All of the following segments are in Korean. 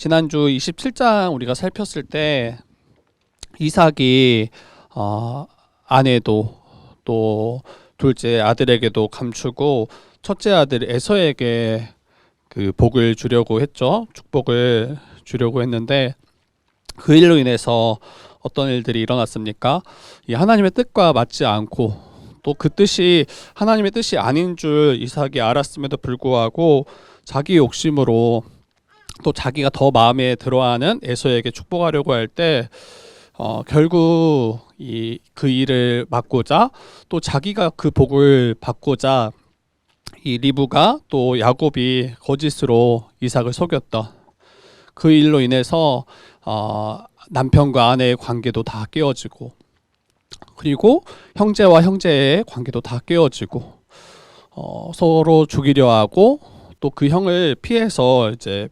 지난주 27장 우리가 살폈을 때 이삭이 아내도 또 둘째 아들에게도 감추고 첫째 아들 에서에게 그 복을 주려고 했죠. 축복을 주려고 했는데 그 일로 인해서 어떤 일들이 일어났습니까? 이 하나님의 뜻과 맞지 않고 또 그 뜻이 하나님의 뜻이 아닌 줄 이삭이 알았음에도 불구하고 자기 욕심으로 또 자기가 더 마음에 들어하는 에서에게 축복하려고 할 때 결국 그 일을 막고자 또 자기가 그 복을 받고자 이 리브가 또 야곱이 거짓으로 이삭을 속였다. 그 일로 인해서 남편과 아내의 관계도 다 깨어지고 그리고 형제와 형제의 관계도 다 깨어지고 서로 죽이려 하고 또 그 형을 피해서 이제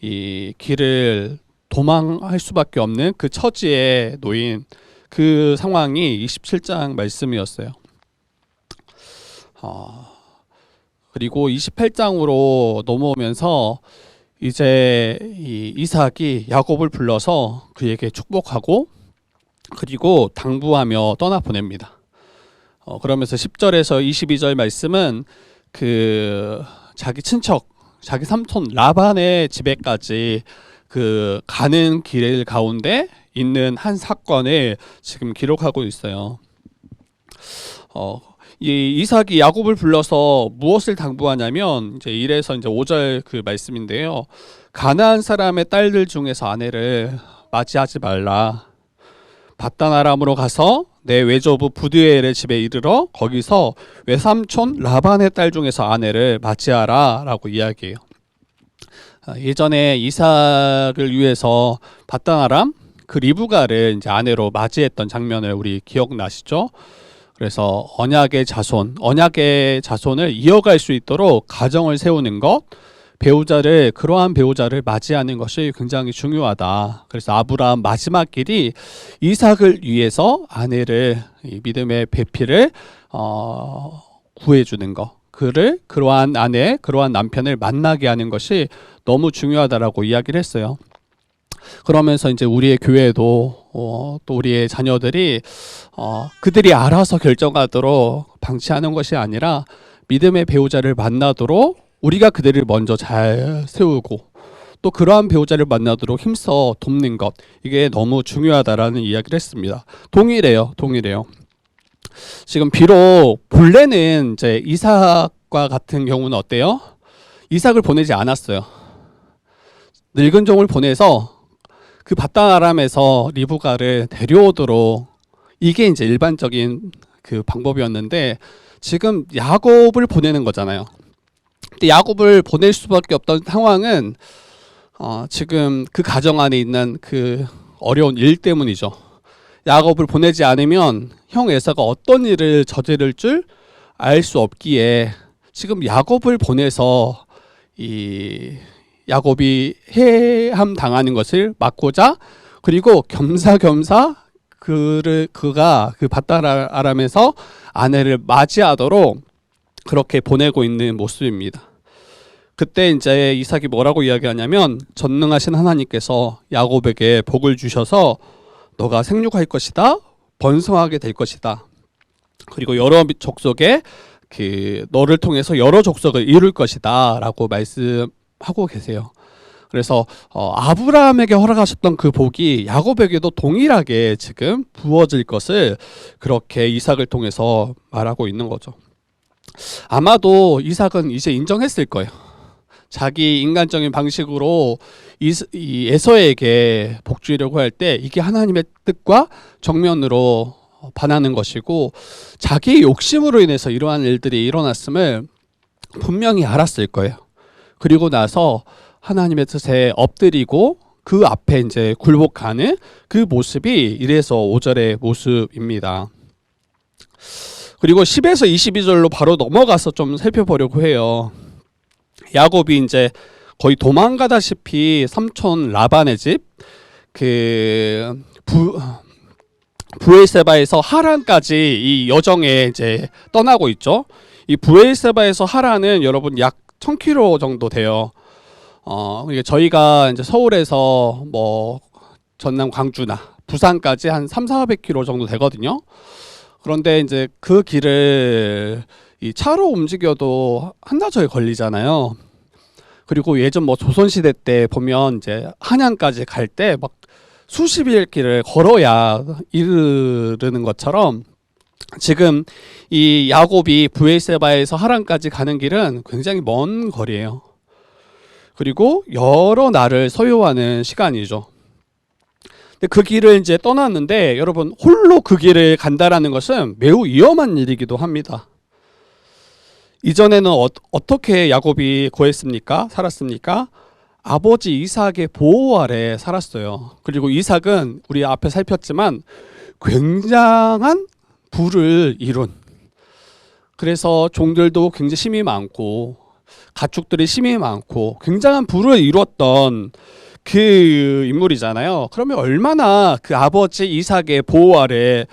이 길을 도망할 수밖에 없는 그 처지에 놓인 그 상황이 27장 말씀이었어요. 그리고 28장으로 넘어오면서 이제 이삭이 야곱을 불러서 그에게 축복하고 그리고 당부하며 떠나보냅니다. 그러면서 10절에서 22절 말씀은 그 자기 친척, 자기 삼촌 라반의 집에까지 그 가는 길 가운데 있는 한 사건을 지금 기록하고 있어요. 이 이삭이 야곱을 불러서 무엇을 당부하냐면 이제 1에서 이제 5절 그 말씀인데요. 가나안 사람의 딸들 중에서 아내를 맞이하지 말라. 밧단 아람으로 가서 내 외조부 부드엘의 집에 이르러 거기서 외삼촌 라반의 딸 중에서 아내를 맞이하라 라고 이야기해요. 예전에 이삭을 위해서 밧단 아람 그 리브가를 이제 아내로 맞이했던 장면을 우리 기억나시죠? 그래서 언약의 자손을 이어갈 수 있도록 가정을 세우는 것, 그러한 배우자를 맞이하는 것이 굉장히 중요하다. 그래서 아브라함 마지막 길이 이삭을 위해서 아내를 믿음의 배필을 구해주는 것, 그러한 아내, 그러한 남편을 만나게 하는 것이 너무 중요하다라고 이야기를 했어요. 그러면서 이제 우리의 교회도 또 우리의 자녀들이 그들이 알아서 결정하도록 방치하는 것이 아니라 믿음의 배우자를 만나도록 우리가 그들을 먼저 잘 세우고 또 그러한 배우자를 만나도록 힘써 돕는 것, 이게 너무 중요하다라는 이야기를 했습니다. 동일해요. 지금 비록 본래는 이제 이삭과 같은 경우는 어때요? 이삭을 보내지 않았어요. 늙은 종을 보내서 그 밧단 아람에서 리브가를 데려오도록, 이게 이제 일반적인 그 방법이었는데 지금 야곱을 보내는 거잖아요. 근데 야곱을 보낼 수밖에 없던 상황은 지금 그 가정 안에 있는 그 어려운 일 때문이죠. 야곱을 보내지 않으면 형 에사가 어떤 일을 저지를 줄 알 수 없기에 지금 야곱을 보내서 이 야곱이 해함 당하는 것을 막고자, 그리고 겸사겸사 그가 그 밧단 아람에서 아내를 맞이하도록 그렇게 보내고 있는 모습입니다. 그때 이제 이삭이 뭐라고 이야기하냐면, 전능하신 하나님께서 야곱에게 복을 주셔서 너가 생육할 것이다, 번성하게 될 것이다, 그리고 여러 족속에 너를 통해서 여러 족속을 이룰 것이다 라고 말씀하고 계세요. 그래서 아브라함에게 허락하셨던 그 복이 야곱에게도 동일하게 지금 부어질 것을 그렇게 이삭을 통해서 말하고 있는 거죠. 아마도 이삭은 이제 인정했을 거예요. 자기 인간적인 방식으로 이 에서에게 복 주려고 할 때 이게 하나님의 뜻과 정면으로 반하는 것이고, 자기의 욕심으로 인해서 이러한 일들이 일어났음을 분명히 알았을 거예요. 그리고 나서 하나님의 뜻에 엎드리고 그 앞에 이제 굴복하는 그 모습이 1에서 5절의 모습입니다. 그리고 10에서 22절로 바로 넘어가서 좀 살펴보려고 해요. 야곱이 이제 거의 도망가다시피 삼촌 라반의 집, 브엘세바에서 하란까지 이 여정에 이제 떠나고 있죠. 이 브엘세바에서 하란은 여러분 약 1000km 정도 돼요. 이게 저희가 이제 서울에서 뭐 전남 광주나 부산까지 한 3,400km 정도 되거든요. 그런데 이제 그 길을 이 차로 움직여도 한나절이 걸리잖아요. 그리고 예전 뭐 조선시대 때 보면 이제 한양까지 갈 때 막 수십일 길을 걸어야 이르는 것처럼 지금 이 야곱이 브에세바에서 하란까지 가는 길은 굉장히 먼 거리예요. 그리고 여러 날을 소요하는 시간이죠. 근데 그 길을 이제 떠났는데 여러분 홀로 그 길을 간다라는 것은 매우 위험한 일이기도 합니다. 이전에는 어떻게 야곱이 구했습니까? 살았습니까? 아버지 이삭의 보호 아래 살았어요. 그리고 이삭은 우리 앞에 살폈지만 굉장한 부를 이룬, 그래서 종들도 굉장히 힘이 많고 가축들이 힘이 많고 굉장한 부를 이뤘던 그 인물이잖아요. 그러면 얼마나 그 아버지 이삭의 보호 아래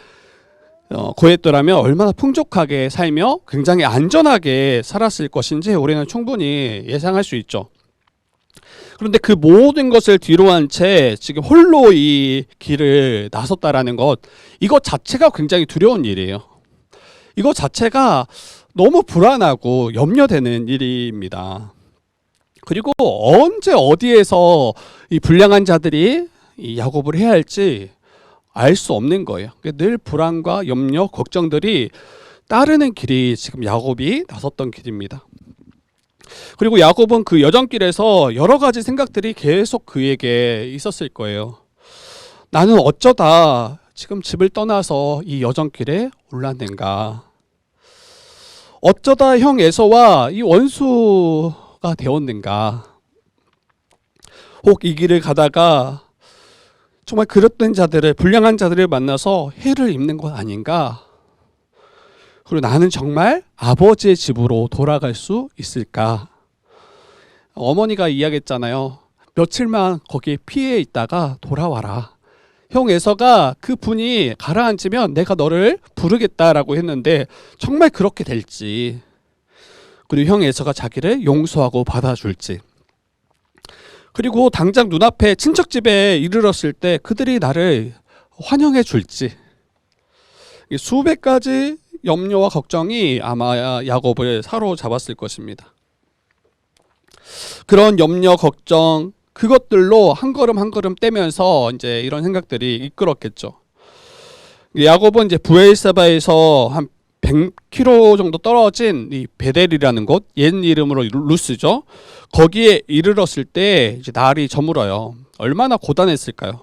거했더라면 얼마나 풍족하게 살며 굉장히 안전하게 살았을 것인지 우리는 충분히 예상할 수 있죠. 그런데 그 모든 것을 뒤로 한 채 지금 홀로 이 길을 나섰다라는 것, 이것 자체가 굉장히 두려운 일이에요. 이것 자체가 너무 불안하고 염려되는 일입니다. 그리고 언제 어디에서 이 불량한 자들이 이 야곱을 해야 할지 알 수 없는 거예요. 늘 불안과 염려, 걱정들이 따르는 길이 지금 야곱이 나섰던 길입니다. 그리고 야곱은 그 여정길에서 여러 가지 생각들이 계속 그에게 있었을 거예요. 나는 어쩌다 지금 집을 떠나서 이 여정길에 올랐는가? 어쩌다 형 에서와 이 원수가 되었는가? 혹 이 길을 가다가 정말 그릇된 자들을, 불량한 자들을 만나서 해를 입는 것 아닌가? 그리고 나는 정말 아버지의 집으로 돌아갈 수 있을까? 어머니가 이야기했잖아요. 며칠만 거기에 피해 있다가 돌아와라. 형 에서가 그 분이 가라앉으면 내가 너를 부르겠다라고 했는데 정말 그렇게 될지, 그리고 형 에서가 자기를 용서하고 받아줄지, 그리고 당장 눈앞에 친척집에 이르렀을 때 그들이 나를 환영해 줄지, 수백 가지 염려와 걱정이 아마 야곱을 사로잡았을 것입니다. 그런 염려, 걱정, 그것들로 한 걸음 한 걸음 떼면서 이제 이런 생각들이 이끌었겠죠. 야곱은 이제 브에세바에서 한 100km 정도 떨어진 이 베델이라는 곳, 옛 이름으로 루스죠. 거기에 이르렀을 때 이제 날이 저물어요. 얼마나 고단했을까요?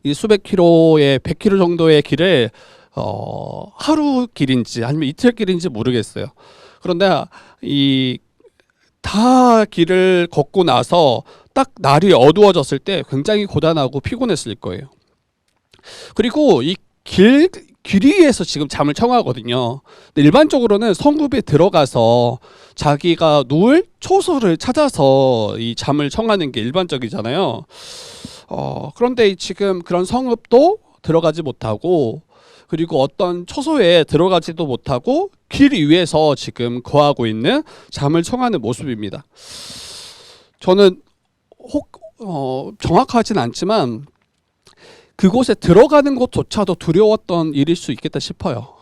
이 수백 킬로의 100km 정도의 길을 하루 길인지 아니면 이틀 길인지 모르겠어요. 그런데 이 다 길을 걷고 나서 딱 날이 어두워졌을 때 굉장히 고단하고 피곤했을 거예요. 그리고 이 길 위에서 지금 잠을 청하거든요. 근데 일반적으로는 성읍에 들어가서 자기가 누울 초소를 찾아서 이 잠을 청하는 게 일반적이잖아요. 그런데 지금 그런 성읍도 들어가지 못하고, 그리고 어떤 초소에 들어가지도 못하고 길 위에서 지금 거하고 있는, 잠을 청하는 모습입니다. 저는 정확하진 않지만 그곳에 들어가는 것조차도 두려웠던 일일 수 있겠다 싶어요.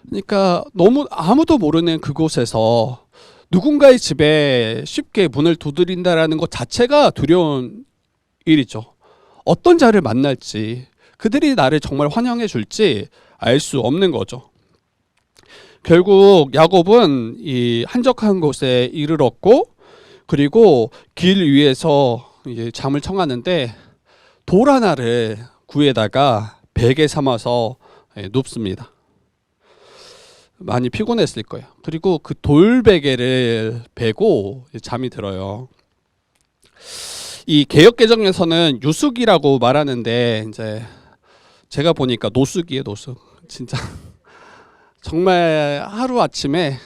그러니까 너무 아무도 모르는 그곳에서 누군가의 집에 쉽게 문을 두드린다라는 것 자체가 두려운 일이죠. 어떤 자를 만날지, 그들이 나를 정말 환영해 줄지 알 수 없는 거죠. 결국 야곱은 이 한적한 곳에 이르렀고, 그리고 길 위에서 이제 잠을 청하는데 돌 하나를 구에다가 베개 삼아서 눕습니다. 많이 피곤했을 거예요. 그리고 그 돌베개를 베고 잠이 들어요. 이 개역개정에서는 유숙이라고 말하는데 이제 제가 보니까 노숙이에요, 노숙. 진짜 정말 하루 아침에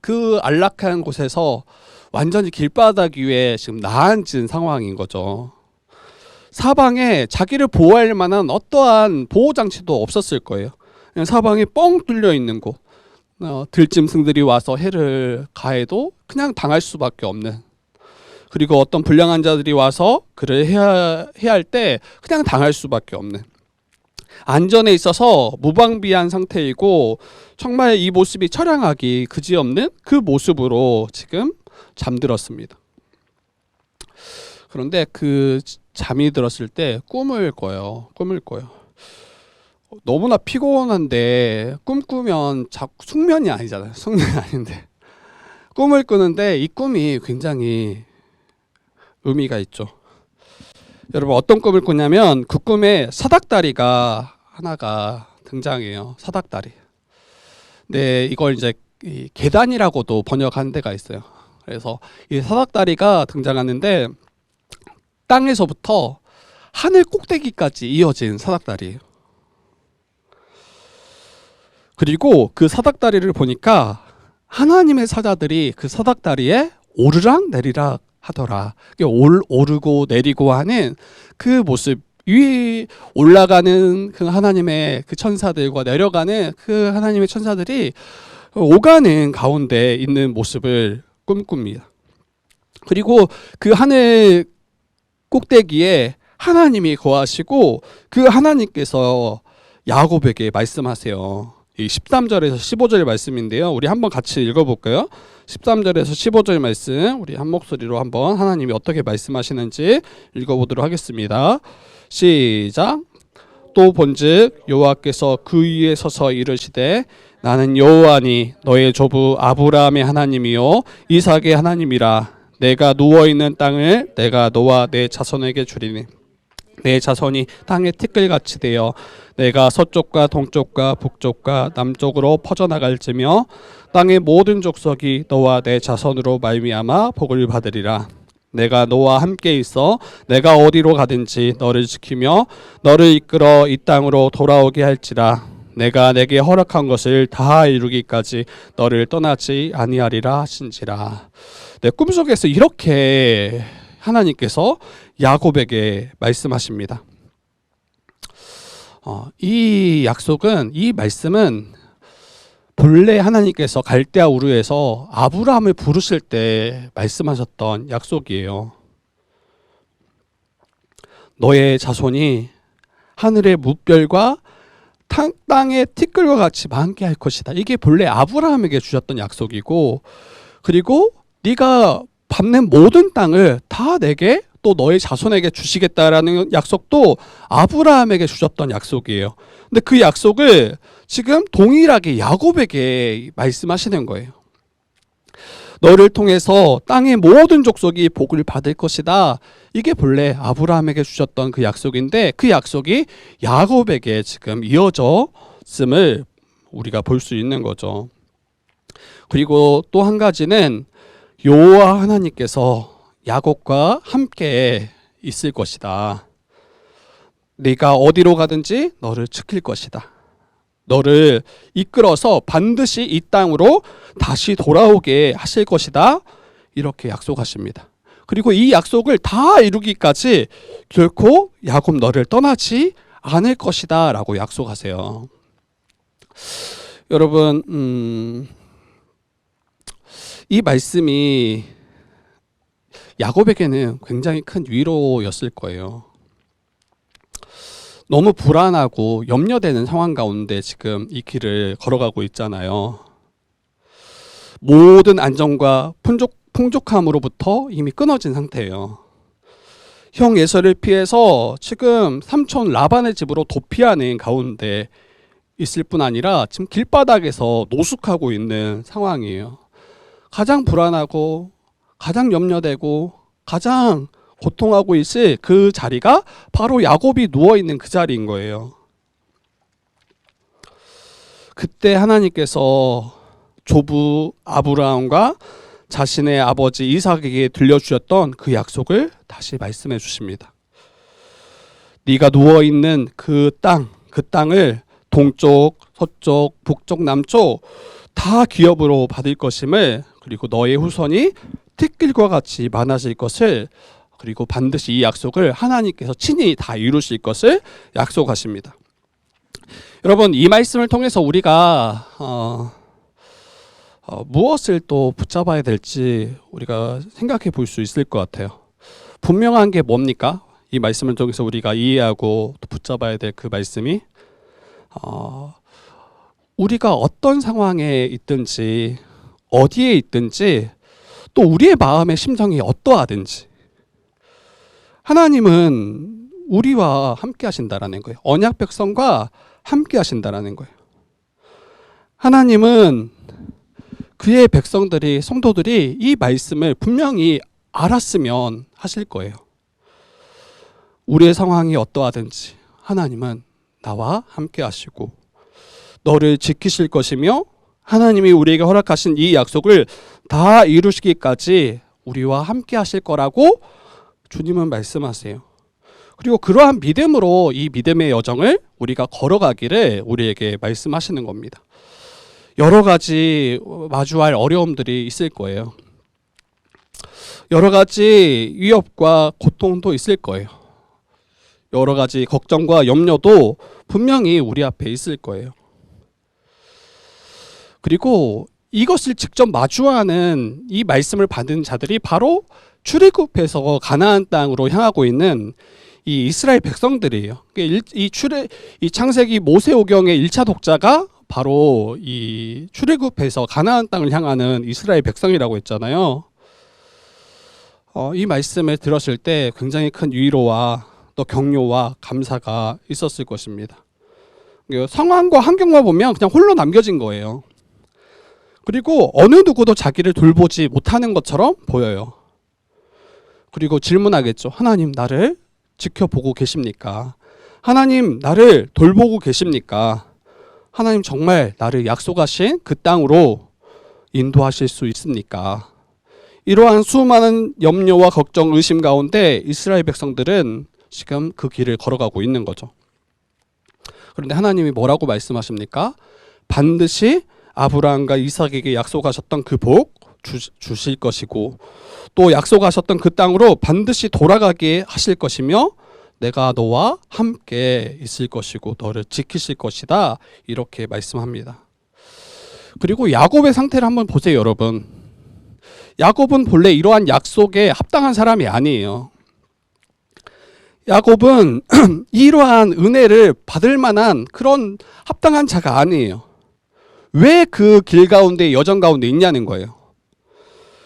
그 안락한 곳에서 완전히 길바닥 위에 지금 나앉은 상황인 거죠. 사방에 자기를 보호할 만한 어떠한 보호 장치도 없었을 거예요. 그냥 사방이 뻥 뚫려 있는 곳, 들짐승들이 와서 해를 가해도 그냥 당할 수밖에 없는, 그리고 어떤 불량한 자들이 와서 그를 해야 할 때 그냥 당할 수밖에 없는, 안전에 있어서 무방비한 상태이고 정말 이 모습이 처량하기 그지없는 그 모습으로 지금 잠들었습니다. 그런데 그 잠이 들었을 때 꿈을 꿔요. 너무나 피곤한데 꿈 꾸면 자꾸 숙면이 아니잖아요. 숙면이 아닌데 꿈을 꾸는데 이 꿈이 굉장히 의미가 있죠. 여러분, 어떤 꿈을 꾸냐면 그 꿈에 사닥다리가 하나가 등장해요. 사닥다리. 네, 이걸 이제 이 계단이라고도 번역한 데가 있어요. 그래서 이 사닥다리가 등장하는데 땅에서부터 하늘 꼭대기까지 이어진 사닥다리예요. 그리고 그 사닥다리를 보니까 하나님의 사자들이 그 사닥다리에 오르락 내리락 하더라. 오르고 내리고 하는 그 모습, 위 올라가는 그 하나님의 그 천사들과 내려가는 그 하나님의 천사들이 오가는 가운데 있는 모습을 꿈꿉니다. 그리고 그 하늘 꼭대기에 하나님이 거하시고 그 하나님께서 야곱에게 말씀하세요. 이 13절에서 15절 말씀인데요. 우리 한번 같이 읽어볼까요? 13절에서 15절 말씀 우리 한 목소리로 한번 하나님이 어떻게 말씀하시는지 읽어보도록 하겠습니다. 시작. 또 본즉 여호와께서 그 위에 서서 이르시되 나는 여호와니 너의 조부 아브라함의 하나님이요 이삭의 하나님이라. 내가 누워있는 땅을 내가 너와 내 자손에게 주리니 내 자손이 땅의 티끌같이 되어 내가 서쪽과 동쪽과 북쪽과 남쪽으로 퍼져나갈지며 땅의 모든 족속이 너와 내 자손으로 말미암아 복을 받으리라. 내가 너와 함께 있어 내가 어디로 가든지 너를 지키며 너를 이끌어 이 땅으로 돌아오게 할지라. 내가 내게 허락한 것을 다 이루기까지 너를 떠나지 아니하리라 하신지라. 네, 꿈속에서 이렇게 하나님께서 야곱에게 말씀하십니다. 이 약속은, 이 말씀은 본래 하나님께서 갈대아 우르에서 아브라함을 부르실 때 말씀하셨던 약속이에요. 너의 자손이 하늘의 무별과 땅의 티끌과 같이 많게 할 것이다. 이게 본래 아브라함에게 주셨던 약속이고, 그리고 네가 밟는 모든 땅을 다 내게 또 너의 자손에게 주시겠다라는 약속도 아브라함에게 주셨던 약속이에요. 근데 그 약속을 지금 동일하게 야곱에게 말씀하시는 거예요. 너를 통해서 땅의 모든 족속이 복을 받을 것이다. 이게 본래 아브라함에게 주셨던 그 약속인데 그 약속이 야곱에게 지금 이어졌음을 우리가 볼 수 있는 거죠. 그리고 또 한 가지는 여호와 하나님께서 야곱과 함께 있을 것이다. 네가 어디로 가든지 너를 지킬 것이다. 너를 이끌어서 반드시 이 땅으로 다시 돌아오게 하실 것이다. 이렇게 약속하십니다. 그리고 이 약속을 다 이루기까지 결코 야곱 너를 떠나지 않을 것이다 라고 약속하세요. 여러분, 이 말씀이 야곱에게는 굉장히 큰 위로였을 거예요. 너무 불안하고 염려되는 상황 가운데 지금 이 길을 걸어가고 있잖아요. 모든 안정과 풍족함으로부터 이미 끊어진 상태예요. 형 에서를 피해서 지금 삼촌 라반의 집으로 도피하는 가운데 있을 뿐 아니라 지금 길바닥에서 노숙하고 있는 상황이에요. 가장 불안하고 가장 염려되고 가장 고통하고 있을 그 자리가 바로 야곱이 누워있는 그 자리인 거예요. 그때 하나님께서 조부 아브라함과 자신의 아버지 이삭에게 들려주셨던 그 약속을 다시 말씀해 주십니다. 네가 누워있는 그 땅을 동쪽, 서쪽, 북쪽, 남쪽 다 기업으로 받을 것임을, 그리고 너의 후손이 티끌과 같이 많아질 것을, 그리고 반드시 이 약속을 하나님께서 친히 다 이루실 것을 약속하십니다. 여러분, 이 말씀을 통해서 우리가 무엇을 또 붙잡아야 될지 우리가 생각해 볼 수 있을 것 같아요. 분명한 게 뭡니까? 이 말씀을 통해서 우리가 이해하고 또 붙잡아야 될 그 말씀이 우리가 어떤 상황에 있든지 어디에 있든지 또 우리의 마음의 심정이 어떠하든지 하나님은 우리와 함께 하신다라는 거예요. 언약 백성과 함께 하신다라는 거예요. 하나님은 그의 백성들이, 성도들이 이 말씀을 분명히 알았으면 하실 거예요. 우리의 상황이 어떠하든지 하나님은 나와 함께 하시고 너를 지키실 것이며 하나님이 우리에게 허락하신 이 약속을 다 이루시기까지 우리와 함께 하실 거라고 주님은 말씀하세요. 그리고 그러한 믿음으로 이 믿음의 여정을 우리가 걸어가기를 우리에게 말씀하시는 겁니다. 여러 가지 마주할 어려움들이 있을 거예요. 여러 가지 위협과 고통도 있을 거예요. 여러 가지 걱정과 염려도 분명히 우리 앞에 있을 거예요. 그리고 이것을 직접 마주하는 이 말씀을 받은 자들이 바로 출애굽해서 가나안 땅으로 향하고 있는 이 이스라엘 백성들이에요. 이 창세기 모세오경의 1차 독자가 바로 이 출애굽해서 가나안 땅을 향하는 이스라엘 백성이라고 했잖아요. 이 말씀을 들었을 때 굉장히 큰 위로와 또 격려와 감사가 있었을 것입니다. 상황과 환경만 보면 그냥 홀로 남겨진 거예요. 그리고 어느 누구도 자기를 돌보지 못하는 것처럼 보여요. 그리고 질문하겠죠. 하나님, 나를 지켜보고 계십니까? 하나님, 나를 돌보고 계십니까? 하나님, 정말 나를 약속하신 그 땅으로 인도하실 수 있습니까? 이러한 수많은 염려와 걱정, 의심 가운데 이스라엘 백성들은 지금 그 길을 걸어가고 있는 거죠. 그런데 하나님이 뭐라고 말씀하십니까? 반드시 아브라함과 이삭에게 약속하셨던 그 복 주실 것이고 또 약속하셨던 그 땅으로 반드시 돌아가게 하실 것이며 내가 너와 함께 있을 것이고 너를 지키실 것이다, 이렇게 말씀합니다. 그리고 야곱의 상태를 한번 보세요, 여러분. 야곱은 본래 이러한 약속에 합당한 사람이 아니에요. 야곱은 이러한 은혜를 받을 만한 그런 합당한 자가 아니에요. 왜 그 길 가운데, 여정 가운데 있냐는 거예요.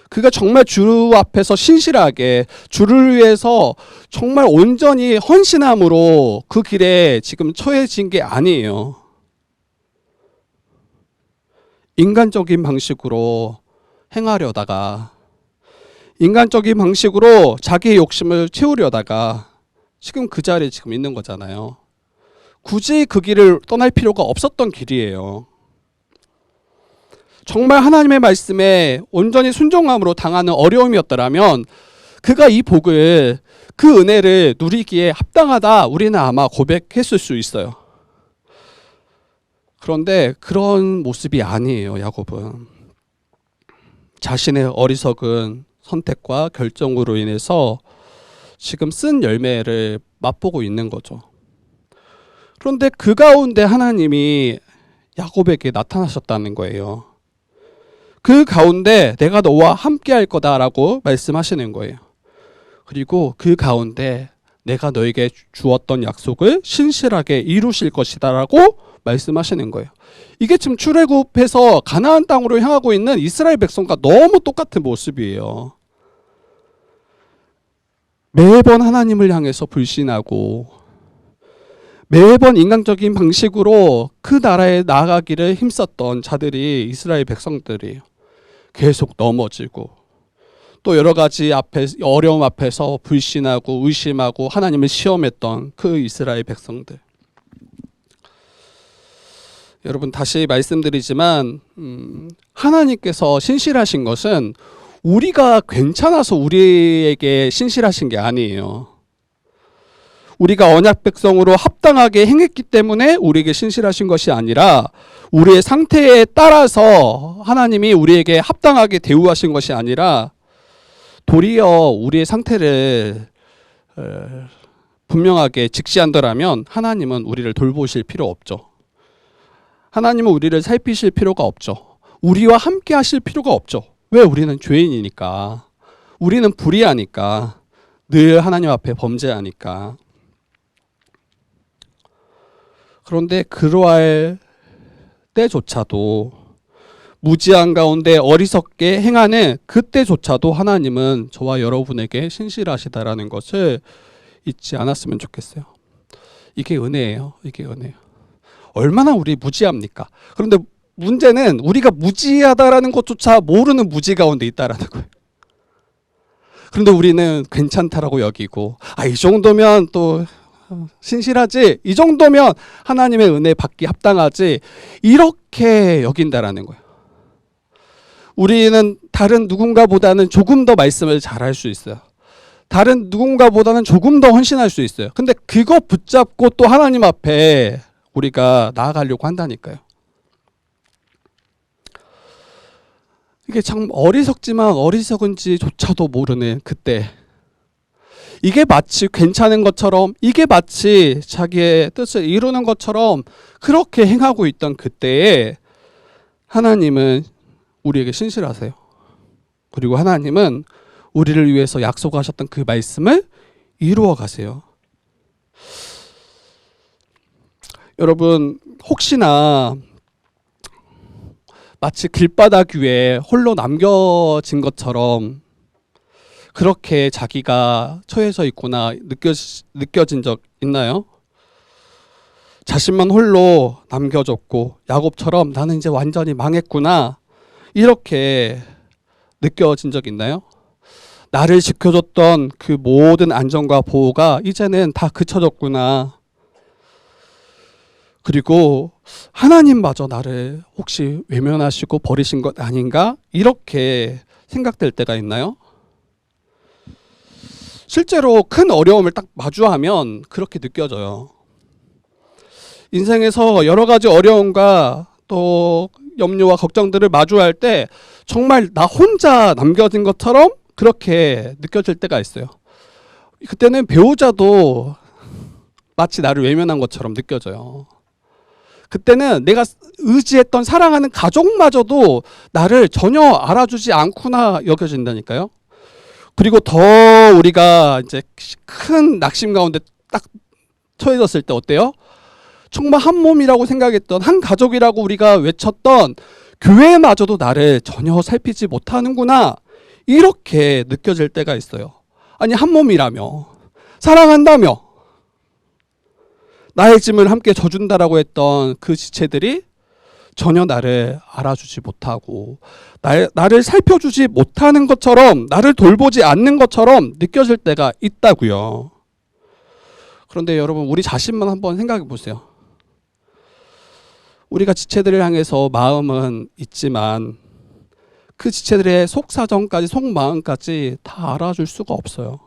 그가 정말 주 앞에서 신실하게 주를 위해서 정말 온전히 헌신함으로 그 길에 지금 처해진 게 아니에요. 인간적인 방식으로 행하려다가, 인간적인 방식으로 자기의 욕심을 채우려다가 지금 그 자리에 지금 있는 거잖아요. 굳이 그 길을 떠날 필요가 없었던 길이에요. 정말 하나님의 말씀에 온전히 순종함으로 당하는 어려움이었더라면 그가 이 복을, 그 은혜를 누리기에 합당하다 우리는 아마 고백했을 수 있어요. 그런데 그런 모습이 아니에요, 야곱은. 자신의 어리석은 선택과 결정으로 인해서 지금 쓴 열매를 맛보고 있는 거죠. 그런데 그 가운데 하나님이 야곱에게 나타나셨다는 거예요. 그 가운데 내가 너와 함께 할 거다라고 말씀하시는 거예요. 그리고 그 가운데 내가 너에게 주었던 약속을 신실하게 이루실 것이다라고 말씀하시는 거예요. 이게 지금 출애굽해서 가나안 땅으로 향하고 있는 이스라엘 백성과 너무 똑같은 모습이에요. 매번 하나님을 향해서 불신하고 매번 인간적인 방식으로 그 나라에 나아가기를 힘썼던 자들이 이스라엘 백성들이에요. 계속 넘어지고 또 여러 가지 어려움 앞에서 불신하고 의심하고 하나님을 시험했던 그 이스라엘 백성들. 여러분, 다시 말씀드리지만 하나님께서 신실하신 것은 우리가 괜찮아서 우리에게 신실하신 게 아니에요. 우리가 언약 백성으로 합당하게 행했기 때문에 우리에게 신실하신 것이 아니라 우리의 상태에 따라서 하나님이 우리에게 합당하게 대우하신 것이 아니라 도리어 우리의 상태를 분명하게 직시한다면 하나님은 우리를 돌보실 필요 없죠. 하나님은 우리를 살피실 필요가 없죠. 우리와 함께 하실 필요가 없죠. 왜? 우리는 죄인이니까. 우리는 불의하니까. 늘 하나님 앞에 범죄하니까. 그런데 그러할 때조차도 무지한 가운데 어리석게 행하는 그때조차도 하나님은 저와 여러분에게 신실하시다라는 것을 잊지 않았으면 좋겠어요. 이게 은혜예요. 이게 은혜예요. 얼마나 우리 무지합니까? 그런데 문제는 우리가 무지하다라는 것조차 모르는 무지 가운데 있다라는 거예요. 그런데 우리는 괜찮다라고 여기고, 이 정도면 또 신실하지, 이 정도면 하나님의 은혜 받기 합당하지, 이렇게 여긴다라는 거예요. 우리는 다른 누군가보다는 조금 더 말씀을 잘할 수 있어요. 다른 누군가보다는 조금 더 헌신할 수 있어요. 근데 그거 붙잡고 또 하나님 앞에 우리가 나아가려고 한다니까요. 이게 참 어리석지만 어리석은지조차도 모르는 그때, 이게 마치 괜찮은 것처럼, 이게 마치 자기의 뜻을 이루는 것처럼 그렇게 행하고 있던 그때에 하나님은 우리에게 신실하세요. 그리고 하나님은 우리를 위해서 약속하셨던 그 말씀을 이루어 가세요. 여러분, 혹시나 마치 길바닥 위에 홀로 남겨진 것처럼 그렇게 자기가 처해져 있구나 느껴진 적 있나요? 자신만 홀로 남겨졌고 야곱처럼 나는 이제 완전히 망했구나 이렇게 느껴진 적 있나요? 나를 지켜줬던 그 모든 안전과 보호가 이제는 다 그쳐졌구나. 그리고 하나님마저 나를 혹시 외면하시고 버리신 것 아닌가? 이렇게 생각될 때가 있나요? 실제로 큰 어려움을 딱 마주하면 그렇게 느껴져요. 인생에서 여러 가지 어려움과 또 염려와 걱정들을 마주할 때 정말 나 혼자 남겨진 것처럼 그렇게 느껴질 때가 있어요. 그때는 배우자도 마치 나를 외면한 것처럼 느껴져요. 그때는 내가 의지했던 사랑하는 가족마저도 나를 전혀 알아주지 않구나 여겨진다니까요. 그리고 더 우리가 이제 큰 낙심 가운데 딱 처해졌을 때 어때요? 정말 한 몸이라고 생각했던, 한 가족이라고 우리가 외쳤던 교회마저도 나를 전혀 살피지 못하는구나 이렇게 느껴질 때가 있어요. 아니, 한 몸이라며, 사랑한다며, 나의 짐을 함께 져준다라고 했던 그 지체들이 전혀 나를 알아주지 못하고 나를 살펴주지 못하는 것처럼, 나를 돌보지 않는 것처럼 느껴질 때가 있다고요. 그런데 여러분, 우리 자신만 한번 생각해 보세요. 우리가 지체들을 향해서 마음은 있지만 그 지체들의 속사정까지, 속마음까지 다 알아줄 수가 없어요.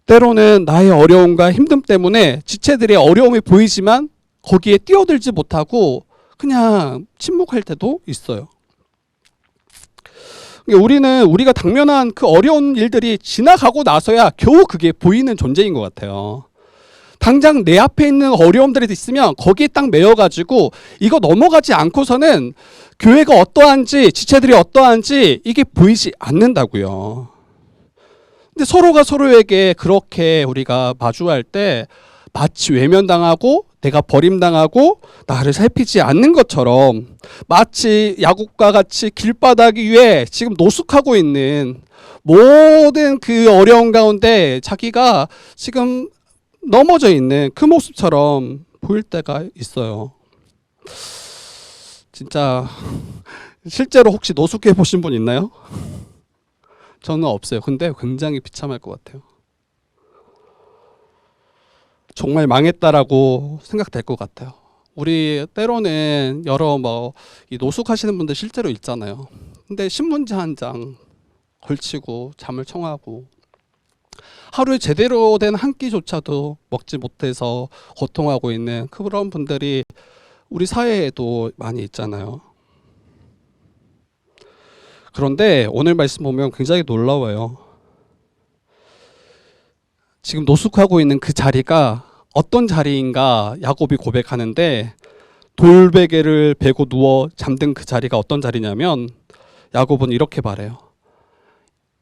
때로는 나의 어려움과 힘듦 때문에 지체들의 어려움이 보이지만 거기에 뛰어들지 못하고 그냥 침묵할 때도 있어요. 우리는 우리가 당면한 그 어려운 일들이 지나가고 나서야 겨우 그게 보이는 존재인 것 같아요. 당장 내 앞에 있는 어려움들이 있으면 거기에 딱 매여가지고 이거 넘어가지 않고서는 교회가 어떠한지, 지체들이 어떠한지 이게 보이지 않는다고요. 근데 서로가 서로에게 그렇게 우리가 마주할 때 마치 외면당하고 내가 버림당하고 나를 살피지 않는 것처럼, 마치 야곱과 같이 길바닥 위에 지금 노숙하고 있는 모든 그 어려운 가운데 자기가 지금 넘어져 있는 그 모습처럼 보일 때가 있어요. 진짜 실제로 혹시 노숙해 보신 분 있나요? 저는 없어요. 근데 굉장히 비참할 것 같아요. 정말 망했다라고 생각될 것 같아요. 우리 때로는 여러 이 노숙하시는 분들 실제로 있잖아요. 근데 신문지 한 장 걸치고 잠을 청하고 하루에 제대로 된 한 끼조차도 먹지 못해서 고통하고 있는 그런 분들이 우리 사회에도 많이 있잖아요. 그런데 오늘 말씀 보면 굉장히 놀라워요. 지금 노숙하고 있는 그 자리가 어떤 자리인가 야곱이 고백하는데 돌베개를 베고 누워 잠든 그 자리가 어떤 자리냐면 야곱은 이렇게 말해요.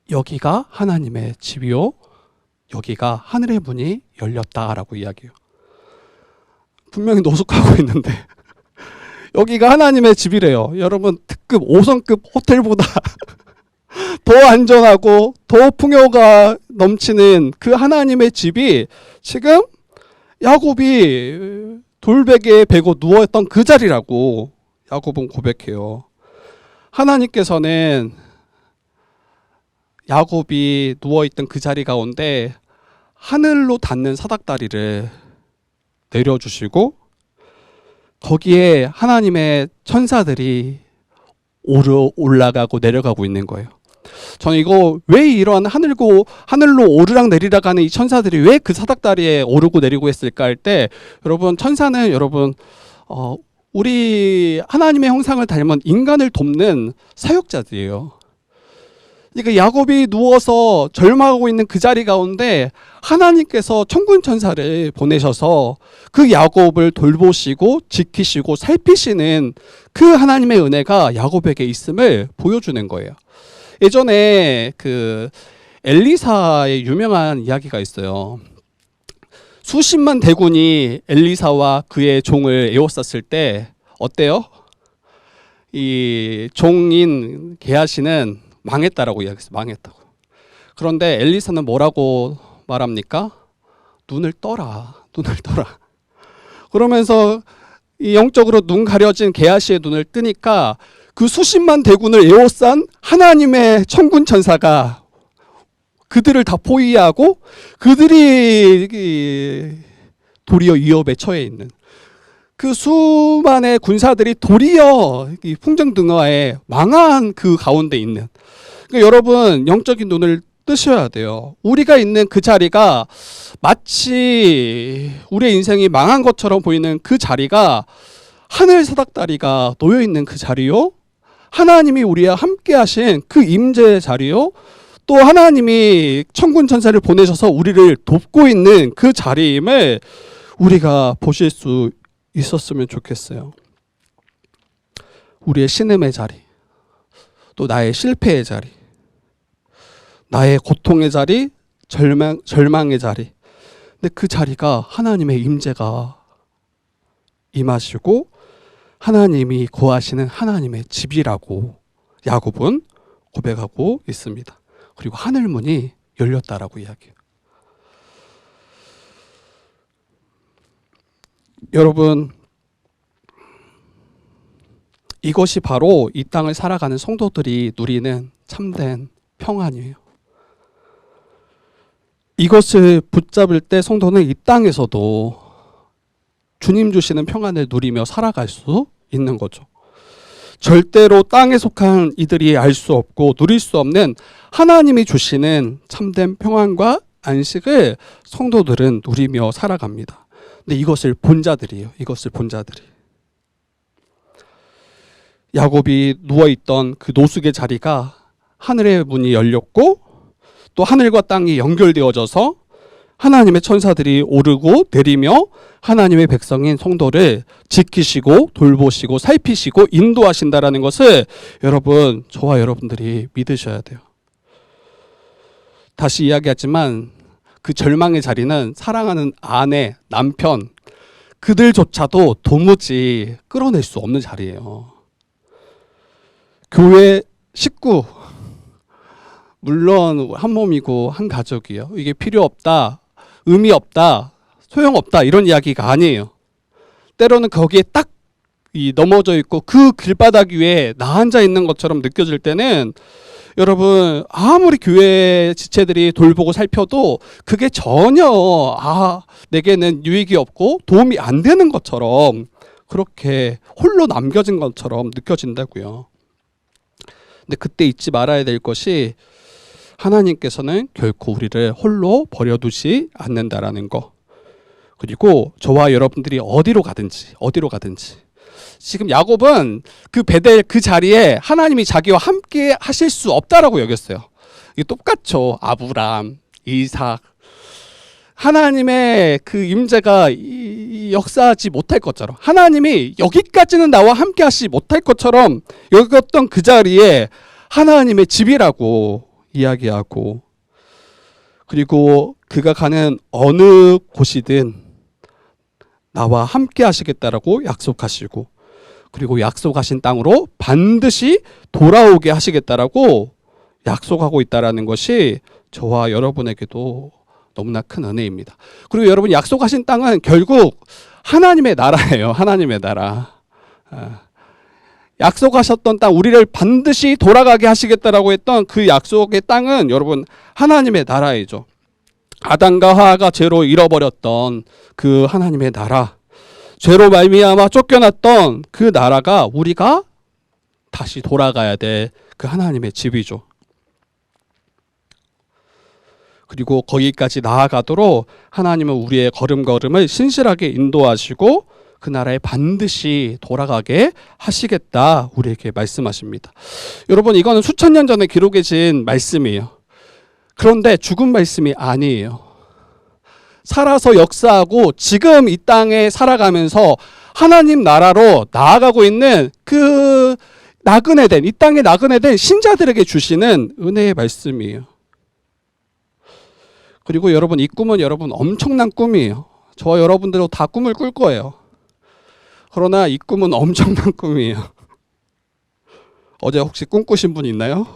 여기가 하나님의 집이요, 여기가 하늘의 문이 열렸다라고 이야기해요. 분명히 노숙하고 있는데 여기가 하나님의 집이래요. 여러분, 특급 5성급 호텔보다 더 안전하고 더 풍요가 넘치는 그 하나님의 집이 지금 야곱이 돌베개에 베고 누웠던 그 자리라고 야곱은 고백해요. 하나님께서는 야곱이 누워있던 그 자리 가운데 하늘로 닿는 사닥다리를 내려주시고 거기에 하나님의 천사들이 올라가고 내려가고 있는 거예요. 저는 이거 왜 이러한 하늘로 오르락 내리락 하는 이 천사들이 왜 그 사닥다리에 오르고 내리고 했을까 할 때, 여러분, 천사는 여러분 우리 하나님의 형상을 닮은 인간을 돕는 사역자들이에요. 그러니까 야곱이 누워서 절망하고 있는 그 자리 가운데 하나님께서 천군 천사를 보내셔서 그 야곱을 돌보시고 지키시고 살피시는 그 하나님의 은혜가 야곱에게 있음을 보여주는 거예요. 예전에 그 엘리사의 유명한 이야기가 있어요. 수십만 대군이 엘리사와 그의 종을 에워쌌을 때 어때요? 이 종인 게하시는 망했다라고 이야기했어요. 망했다고. 그런데 엘리사는 뭐라고 말합니까? 눈을 떠라. 눈을 떠라. 그러면서 이 영적으로 눈 가려진 게하시의 눈을 뜨니까 그 수십만 대군을 에워싼 하나님의 천군 천사가 그들을 다 포위하고 그들이 도리어 위협에 처해 있는 그 수만의 군사들이 도리어 풍정등화에 망한 그 가운데 있는, 그러니까 여러분, 영적인 눈을 뜨셔야 돼요. 우리가 있는 그 자리가 마치 우리의 인생이 망한 것처럼 보이는 그 자리가 하늘 사닥다리가 놓여 있는 그 자리요, 하나님이 우리와 함께 하신 그 임재의 자리요, 또 하나님이 천군 천사를 보내셔서 우리를 돕고 있는 그 자리임을 우리가 보실 수 있었으면 좋겠어요. 우리의 신음의 자리, 또 나의 실패의 자리, 나의 고통의 자리, 절망의 자리. 근데 그 자리가 하나님의 임재가 임하시고 하나님이 거하시는 하나님의 집이라고 야곱은 고백하고 있습니다. 그리고 하늘문이 열렸다라고 이야기해요. 여러분, 이것이 바로 이 땅을 살아가는 성도들이 누리는 참된 평안이에요. 이것을 붙잡을 때 성도는 이 땅에서도 주님 주시는 평안을 누리며 살아갈 수 있는 거죠. 절대로 땅에 속한 이들이 알 수 없고 누릴 수 없는 하나님이 주시는 참된 평안과 안식을 성도들은 누리며 살아갑니다. 근데 이것을 본 자들이에요. 이것을 본 자들이. 야곱이 누워있던 그 노숙의 자리가 하늘의 문이 열렸고 또 하늘과 땅이 연결되어져서 하나님의 천사들이 오르고 내리며 하나님의 백성인 성도를 지키시고 돌보시고 살피시고 인도하신다라는 것을 여러분, 저와 여러분들이 믿으셔야 돼요. 다시 이야기하지만 그 절망의 자리는 사랑하는 아내, 남편, 그들조차도 도무지 끌어낼 수 없는 자리예요. 교회 식구, 물론 한 몸이고 한 가족이요. 이게 필요 없다, 의미 없다, 소용없다, 이런 이야기가 아니에요. 때로는 거기에 딱 넘어져 있고 그 길바닥 위에 나 앉아 있는 것처럼 느껴질 때는 여러분, 아무리 교회 지체들이 돌보고 살펴도 그게 전혀 내게는 유익이 없고 도움이 안 되는 것처럼, 그렇게 홀로 남겨진 것처럼 느껴진다고요. 근데 그때 잊지 말아야 될 것이 하나님께서는 결코 우리를 홀로 버려두지 않는다라는 거. 그리고 저와 여러분들이 어디로 가든지 지금 야곱은 그 베델 그 자리에 하나님이 자기와 함께 하실 수 없다라고 여겼어요. 이게 똑같죠. 아브람, 이삭, 하나님의 그 임재가 역사하지 못할 것처럼, 하나님이 여기까지는 나와 함께 하시 못할 것처럼 여겼던 그 자리에 하나님의 집이라고 이야기하고, 그리고 그가 가는 어느 곳이든 나와 함께 하시겠다라고 약속하시고, 그리고 약속하신 땅으로 반드시 돌아오게 하시겠다라고 약속하고 있다라는 것이 저와 여러분에게도 너무나 큰 은혜입니다. 그리고 여러분, 약속하신 땅은 결국 하나님의 나라예요. 하나님의 나라. 약속하셨던 땅, 우리를 반드시 돌아가게 하시겠다라고 했던 그 약속의 땅은 여러분 하나님의 나라이죠. 아담과 하와가 죄로 잃어버렸던 그 하나님의 나라, 죄로 말미암아 쫓겨났던 그 나라가 우리가 다시 돌아가야 될 그 하나님의 집이죠. 그리고 거기까지 나아가도록 하나님은 우리의 걸음걸음을 신실하게 인도하시고 그 나라에 반드시 돌아가게 하시겠다 우리에게 말씀하십니다. 여러분, 이거는 수천 년 전에 기록해진 말씀이에요. 그런데 죽은 말씀이 아니에요. 살아서 역사하고 지금 이 땅에 살아가면서 하나님 나라로 나아가고 있는 그 나그네 된, 이 땅에 나그네 된 신자들에게 주시는 은혜의 말씀이에요. 그리고 여러분, 이 꿈은 여러분 엄청난 꿈이에요. 저와 여러분들도 다 꿈을 꿀 거예요. 그러나 이 꿈은 엄청난 꿈이에요. 어제 혹시 꿈꾸신 분 있나요?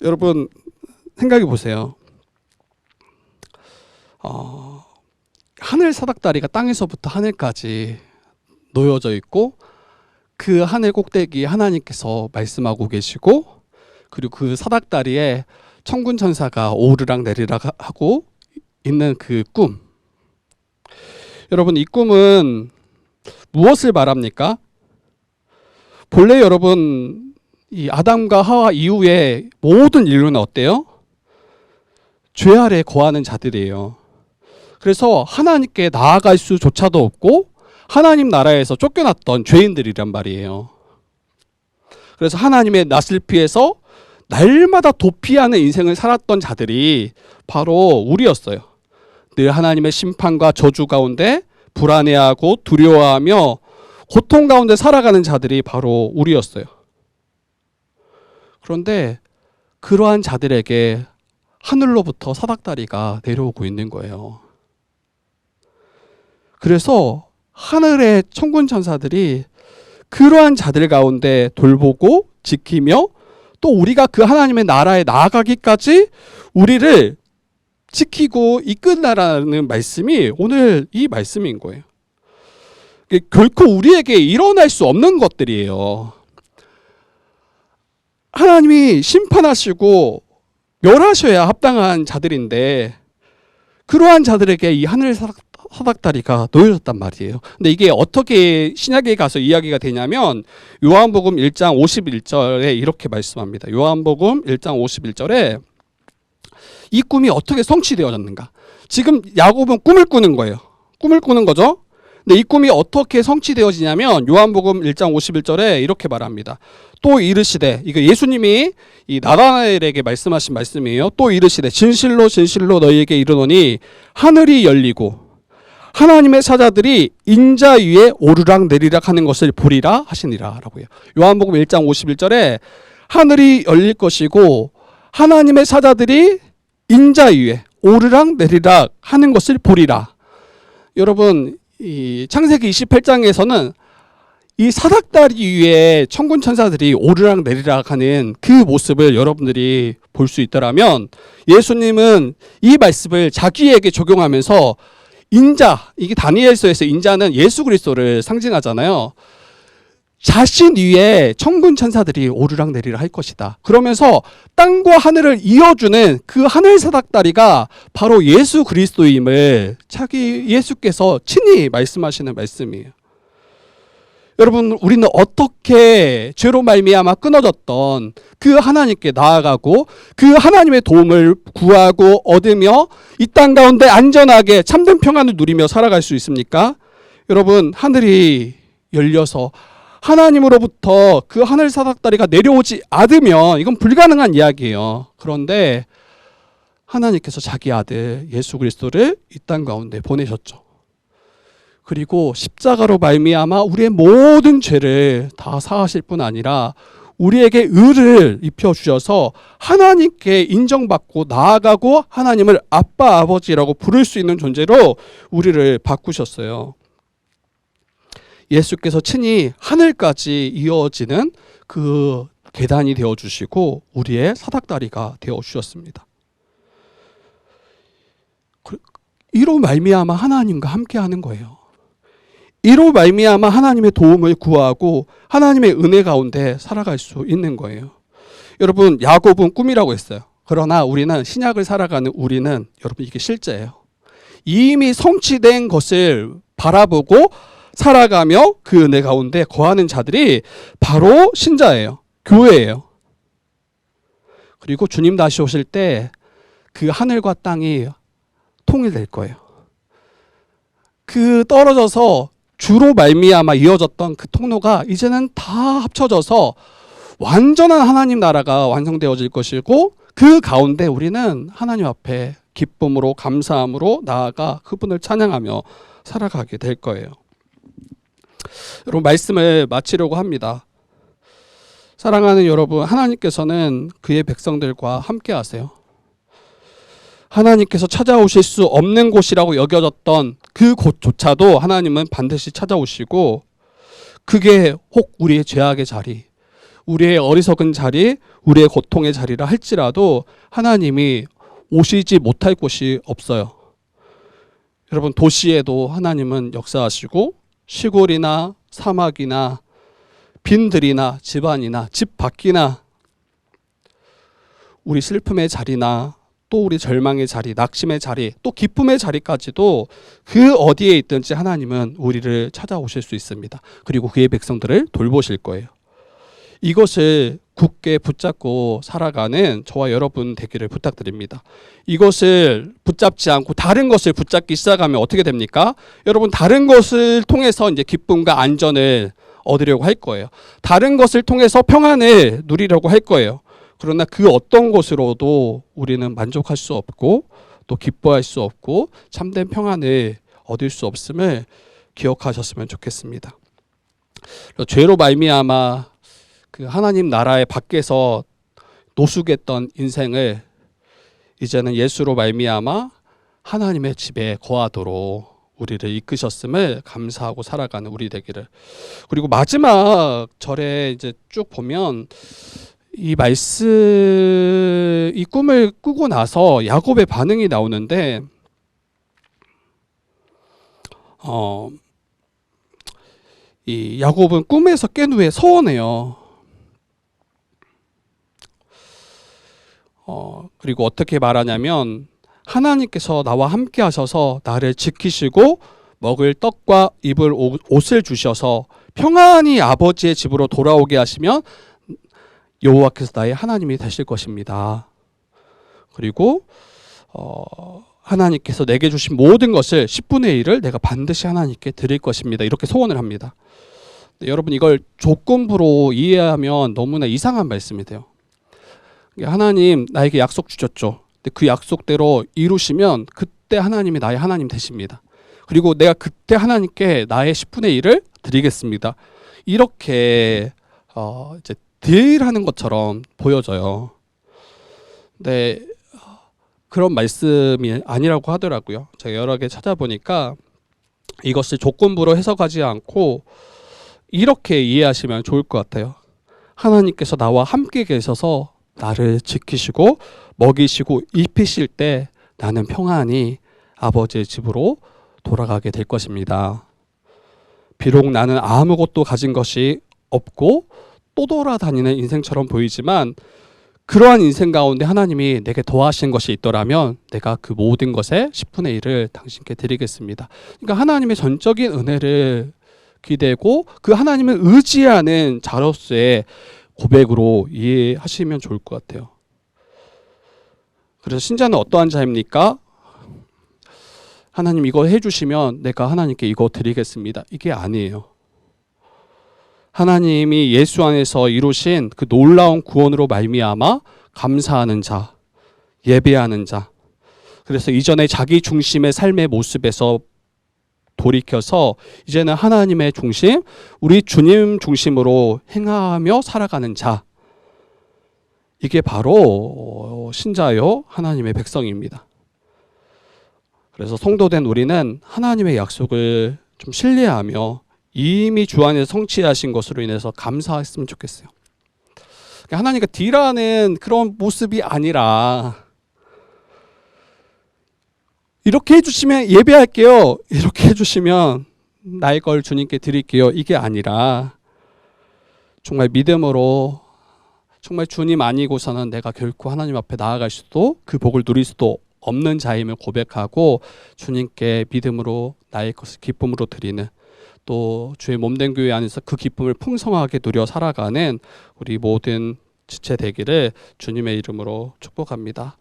여러분, 생각해 보세요. 하늘 사닥다리가 땅에서부터 하늘까지 놓여져 있고, 그 하늘 꼭대기에 하나님께서 말씀하고 계시고, 그리고 그 사닥다리에 천군 천사가 오르락 내리락 하고 있는 그 꿈. 여러분, 이 꿈은 무엇을 말합니까? 본래 여러분, 이 아담과 하와 이후에 모든 인류는 어때요? 죄 아래 거하는 자들이에요. 그래서 하나님께 나아갈 수조차도 없고 하나님 나라에서 쫓겨났던 죄인들이란 말이에요. 그래서 하나님의 낯을 피해서 날마다 도피하는 인생을 살았던 자들이 바로 우리였어요. 늘 하나님의 심판과 저주 가운데 불안해하고 두려워하며 고통 가운데 살아가는 자들이 바로 우리였어요. 그런데 그러한 자들에게 하늘로부터 사닥다리가 내려오고 있는 거예요. 그래서 하늘의 천군 천사들이 그러한 자들 가운데 돌보고 지키며 또 우리가 그 하나님의 나라에 나아가기까지 우리를 지키고 이끈다라는 말씀이 오늘 이 말씀인 거예요. 결코 우리에게 일어날 수 없는 것들이에요. 하나님이 심판하시고 멸하셔야 합당한 자들인데 그러한 자들에게 이 하늘 사닥다리가 놓여졌단 말이에요. 근데 이게 어떻게 신약에 가서 이야기가 되냐면 요한복음 1장 51절에 이렇게 말씀합니다. 요한복음 1장 51절에 이 꿈이 어떻게 성취되어졌는가? 지금 야곱은 꿈을 꾸는 거예요. 꿈을 꾸는 거죠. 근데 이 꿈이 어떻게 성취되어지냐면 요한복음 1장 51절에 이렇게 말합니다. 또 이르시되, 이거 예수님이 이 나다나엘에게 말씀하신 말씀이에요. 또 이르시되 진실로 진실로 너희에게 이르노니 하늘이 열리고 하나님의 사자들이 인자 위에 오르락 내리락 하는 것을 보리라 하시니라 라고요. 요한복음 1장 51절에 하늘이 열릴 것이고 하나님의 사자들이 인자 위에 오르락 내리락 하는 것을 보리라. 여러분, 이 창세기 28장에서는 이 사닥다리 위에 천군 천사들이 오르락 내리락 하는 그 모습을 여러분들이 볼 수 있더라면 예수님은 이 말씀을 자기에게 적용하면서 인자, 이게 다니엘서에서 인자는 예수 그리스도를 상징하잖아요. 자신 위에 천군 천사들이 오르락 내리락 할 것이다. 그러면서 땅과 하늘을 이어주는 그 하늘 사닥다리가 바로 예수 그리스도임을 자기 예수께서 친히 말씀하시는 말씀이에요. 여러분, 우리는 어떻게 죄로 말미암아 끊어졌던 그 하나님께 나아가고 그 하나님의 도움을 구하고 얻으며 이 땅 가운데 안전하게 참된 평안을 누리며 살아갈 수 있습니까? 여러분, 하늘이 열려서 하나님으로부터 그 하늘 사닥다리가 내려오지 않으면 이건 불가능한 이야기예요. 그런데 하나님께서 자기 아들 예수 그리스도를 이 땅 가운데 보내셨죠. 그리고 십자가로 말미암아 우리의 모든 죄를 다 사하실 뿐 아니라 우리에게 의를 입혀주셔서 하나님께 인정받고 나아가고 하나님을 아빠 아버지라고 부를 수 있는 존재로 우리를 바꾸셨어요. 예수께서 친히 하늘까지 이어지는 그 계단이 되어주시고 우리의 사닥다리가 되어주셨습니다. 이로 말미암아 하나님과 함께하는 거예요. 이로 말미암아 하나님의 도움을 구하고 하나님의 은혜 가운데 살아갈 수 있는 거예요. 여러분, 야곱은 꿈이라고 했어요. 그러나 우리는 신약을 살아가는 우리는 여러분 이게 실제예요. 이미 성취된 것을 바라보고 살아가며 그 은혜 가운데 거하는 자들이 바로 신자예요. 교회예요. 그리고 주님 다시 오실 때 그 하늘과 땅이 통일될 거예요. 그 떨어져서 주로 말미암아 이어졌던 그 통로가 이제는 다 합쳐져서 완전한 하나님 나라가 완성되어질 것이고 그 가운데 우리는 하나님 앞에 기쁨으로 감사함으로 나아가 그분을 찬양하며 살아가게 될 거예요. 여러분, 말씀을 마치려고 합니다. 사랑하는 여러분, 하나님께서는 그의 백성들과 함께 하세요. 하나님께서 찾아오실 수 없는 곳이라고 여겨졌던 그 곳조차도 하나님은 반드시 찾아오시고, 그게 혹 우리의 죄악의 자리, 우리의 어리석은 자리, 우리의 고통의 자리라 할지라도 하나님이 오시지 못할 곳이 없어요. 여러분, 도시에도 하나님은 역사하시고 시골이나 사막이나 빈들이나 집안이나 집 밖이나 우리 슬픔의 자리나 또 우리 절망의 자리, 낙심의 자리, 또 기쁨의 자리까지도 그 어디에 있든지 하나님은 우리를 찾아오실 수 있습니다. 그리고 그의 백성들을 돌보실 거예요. 이것을 굳게 붙잡고 살아가는 저와 여러분 되기를 부탁드립니다. 이것을 붙잡지 않고 다른 것을 붙잡기 시작하면 어떻게 됩니까? 여러분, 다른 것을 통해서 이제 기쁨과 안전을 얻으려고 할 거예요. 다른 것을 통해서 평안을 누리려고 할 거예요. 그러나 그 어떤 것으로도 우리는 만족할 수 없고 또 기뻐할 수 없고 참된 평안을 얻을 수 없음을 기억하셨으면 좋겠습니다. 죄로 말미암아 그 하나님 나라의 밖에서 노숙했던 인생을 이제는 예수로 말미암아 하나님의 집에 거하도록 우리를 이끄셨음을 감사하고 살아가는 우리 되기를. 그리고 마지막 절에 이제 쭉 보면 이 말씀, 이 꿈을 꾸고 나서 야곱의 반응이 나오는데, 이 야곱은 꿈에서 깬 후에 서원해요. 그리고 어떻게 말하냐면, 하나님께서 나와 함께 하셔서 나를 지키시고 먹을 떡과 입을 옷을 주셔서 평안히 아버지의 집으로 돌아오게 하시면 여호와께서 나의 하나님이 되실 것입니다. 그리고 하나님께서 내게 주신 모든 것을 10분의 1을 내가 반드시 하나님께 드릴 것입니다. 이렇게 소원을 합니다. 여러분, 이걸 조건부로 이해하면 너무나 이상한 말씀이 돼요. 하나님 나에게 약속 주셨죠. 근데 그 약속대로 이루시면 그때 하나님이 나의 하나님 되십니다. 그리고 내가 그때 하나님께 나의 10분의 1을 드리겠습니다. 이렇게 이제 딜하는 것처럼 보여져요. 근데 그런 말씀이 아니라고 하더라고요. 제가 여러 개 찾아보니까 이것을 조건부로 해석하지 않고 이렇게 이해하시면 좋을 것 같아요. 하나님께서 나와 함께 계셔서 나를 지키시고 먹이시고 입히실 때 나는 평안히 아버지의 집으로 돌아가게 될 것입니다. 비록 나는 아무것도 가진 것이 없고 또 돌아다니는 인생처럼 보이지만 그러한 인생 가운데 하나님이 내게 더하신 것이 있더라면 내가 그 모든 것의 10분의 1을 당신께 드리겠습니다. 그러니까 하나님의 전적인 은혜를 기대고 그 하나님을 의지하는 자로서의 고백으로 이해하시면 좋을 것 같아요. 그래서 신자는 어떠한 자입니까? 하나님 이거 해주시면 내가 하나님께 이거 드리겠습니다. 이게 아니에요. 하나님이 예수 안에서 이루신 그 놀라운 구원으로 말미암아 감사하는 자, 예배하는 자, 그래서 이전에 자기 중심의 삶의 모습에서 돌이켜서 이제는 하나님의 중심, 우리 주님 중심으로 행하며 살아가는 자. 이게 바로 신자요 하나님의 백성입니다. 그래서 성도된 우리는 하나님의 약속을 좀 신뢰하며 이미 주 안에서 성취하신 것으로 인해서 감사했으면 좋겠어요. 하나님과 딜하는 그런 모습이 아니라 이렇게 해주시면 예배할게요. 이렇게 해주시면 나의 걸 주님께 드릴게요. 이게 아니라 정말 믿음으로 정말 주님 아니고서는 내가 결코 하나님 앞에 나아갈 수도 그 복을 누릴 수도 없는 자임을 고백하고 주님께 믿음으로 나의 것을 기쁨으로 드리는, 또 주의 몸된 교회 안에서 그 기쁨을 풍성하게 누려 살아가는 우리 모든 지체 되기를 주님의 이름으로 축복합니다.